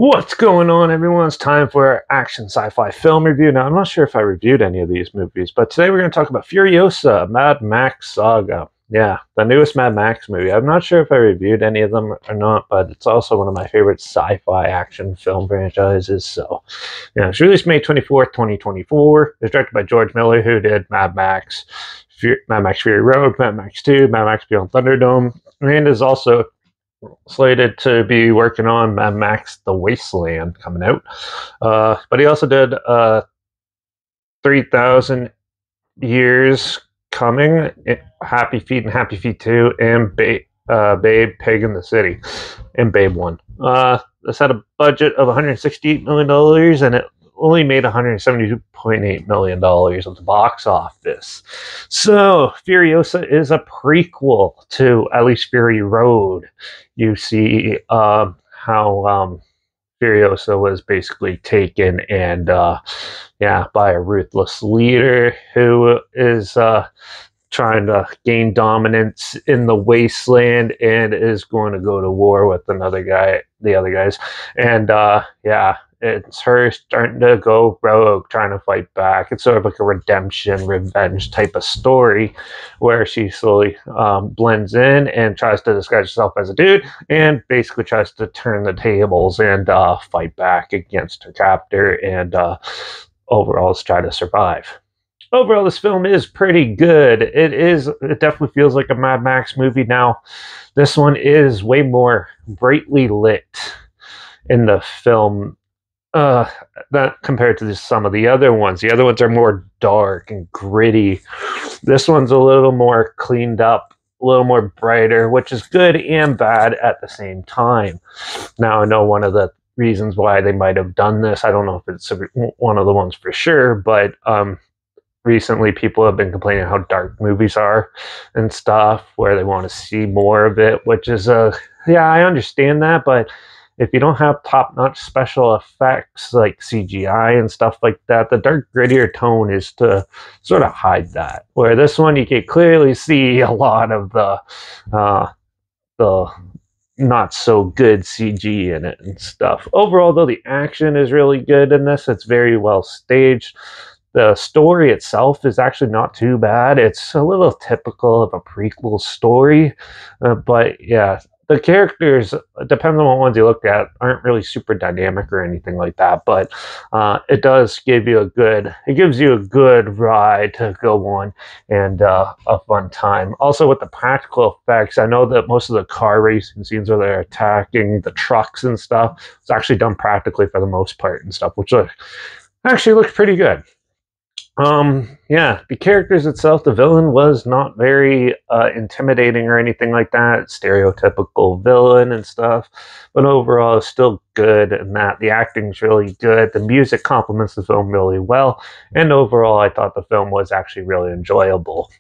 What's going on, everyone? It's time for our action sci-fi film review. Now, I'm not sure if I reviewed any of these movies, but today we're going to talk about Furiosa, Mad Max Saga. Yeah, the newest Mad Max movie. I'm not sure if I reviewed any of them or not, but it's also one of my favorite sci-fi action film franchises. So, yeah, it's released May 24th, 2024. It's directed by George Miller, who did Mad Max, Mad Max Fury Road, Mad Max 2, Mad Max Beyond Thunderdome, and is also slated to be working on Mad Max The Wasteland coming out. But he also did 3,000 Years Coming, Happy Feet and Happy Feet 2, and Babe, Pig in the City, and Babe 1. This had a budget of $168 million, and it only made $172.8 million at the box office. So, Furiosa is a prequel to at least Fury Road. You see how Furiosa was basically taken and, by a ruthless leader who is trying to gain dominance in the wasteland and is going to go to war with the other guys. And, it's her starting to go rogue, trying to fight back. It's sort of like a redemption, revenge type of story where she slowly blends in and tries to disguise herself as a dude and basically tries to turn the tables and fight back against her captor and overall try to survive. Overall, this film is pretty good. It definitely feels like a Mad Max movie now. This one is way more brightly lit in the film that compared to some of the other ones. The other ones are more dark and gritty. This one's a little more cleaned up, a little more brighter, which is good and bad at the same time. Now, I know one of the reasons why they might have done this, I don't know if it's one of the ones for sure, but recently people have been complaining how dark movies are and stuff, where they want to see more of it, which is I understand that, but if you don't have top-notch special effects like CGI and stuff like that, the dark, grittier tone is to sort of hide that. Where this one, you can clearly see a lot of the not so good CG in it and stuff. Overall, though, the action is really good in this. It's very well staged. The story itself is actually not too bad. It's a little typical of a prequel story, but yeah, the characters, depends on what ones you look at, aren't really super dynamic or anything like that, but it does give you it gives you a good ride to go on and a fun time. Also with the practical effects, I know that most of the car racing scenes where they're attacking the trucks and stuff, it's actually done practically for the most part and stuff, which actually looks pretty good. The characters itself, the villain was not very intimidating or anything like that. Stereotypical villain and stuff, but overall it's still good, and that the acting's really good. The music complements the film really well, and overall I thought the film was actually really enjoyable.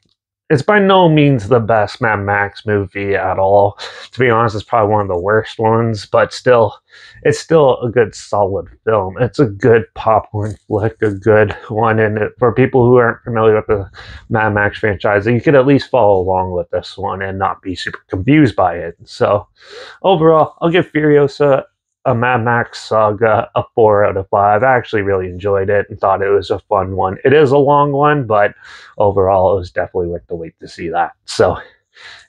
It's by no means the best Mad Max movie at all. To be honest, it's probably one of the worst ones, but still, it's still a good, solid film. It's a good popcorn flick, a good one, and for people who aren't familiar with the Mad Max franchise, you could at least follow along with this one and not be super confused by it. So, overall, I'll give Furiosa a Mad Max Saga a 4 out of 5. I actually really enjoyed it and thought it was a fun one. It is a long one, but overall it was definitely worth the wait to see that. So,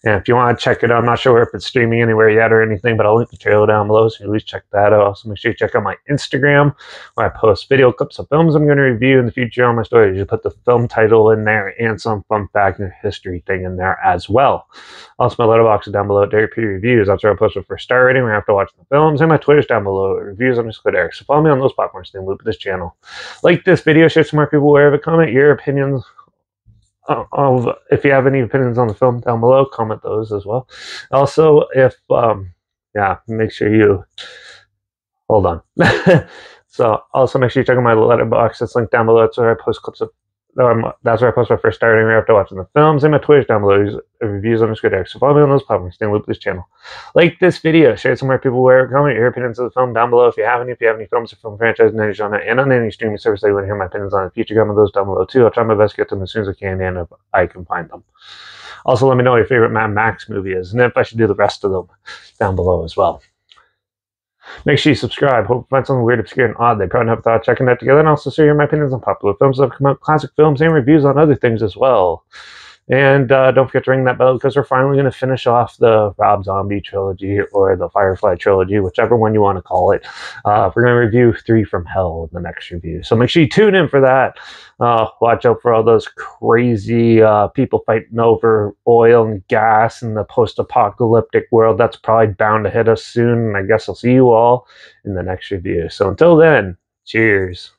and if you want to check it out, I'm not sure if it's streaming anywhere yet or anything, but I'll link the trailer down below, so you at least check that out. Also, make sure you check out my Instagram, where I post video clips of films I'm going to review in the future on my story. You just put the film title in there and some fun fact and history thing in there as well. Also, my Letterbox is down below at Derek P Reviews. That's where I post it for star rating where after watching the films, and my Twitter's down below at Reviews_Derek. So follow me on those platforms, stay in the loop with this channel. Like this video, share some more people, wherever, comment your opinions. If you have any opinions on the film down below, comment those as well. Also, if make sure you hold on. So also make sure you check out my Letterbox. It's linked down below. That's where I post clips of that's where I post my first starting right after watching the films, and my Twitter's down below. Reviews_Derek. So follow me on those platforms. Stay in the loop with this channel. Like this video, share it somewhere people where, comment your opinions of the film down below if you have any films or film franchises in any genre and on any streaming service that you want to hear my opinions on in the future, comment those down below too. I'll try my best to get them as soon as I can and if I can find them. Also, let me know what your favorite Mad Max movie is and if I should do the rest of them down below as well. Make sure you subscribe. Hope you find something weird, obscure, and odd they probably never thought of checking out together, and also share my opinions on popular films that have come out, classic films, and reviews on other things as well. And don't forget to ring that bell because we're finally going to finish off the Rob Zombie trilogy or the Firefly trilogy, whichever one you want to call it. We're going to review 3 from Hell in the next review. So make sure you tune in for that. Watch out for all those crazy people fighting over oil and gas in the post-apocalyptic world. That's probably bound to hit us soon. And I guess I'll see you all in the next review. So until then, cheers.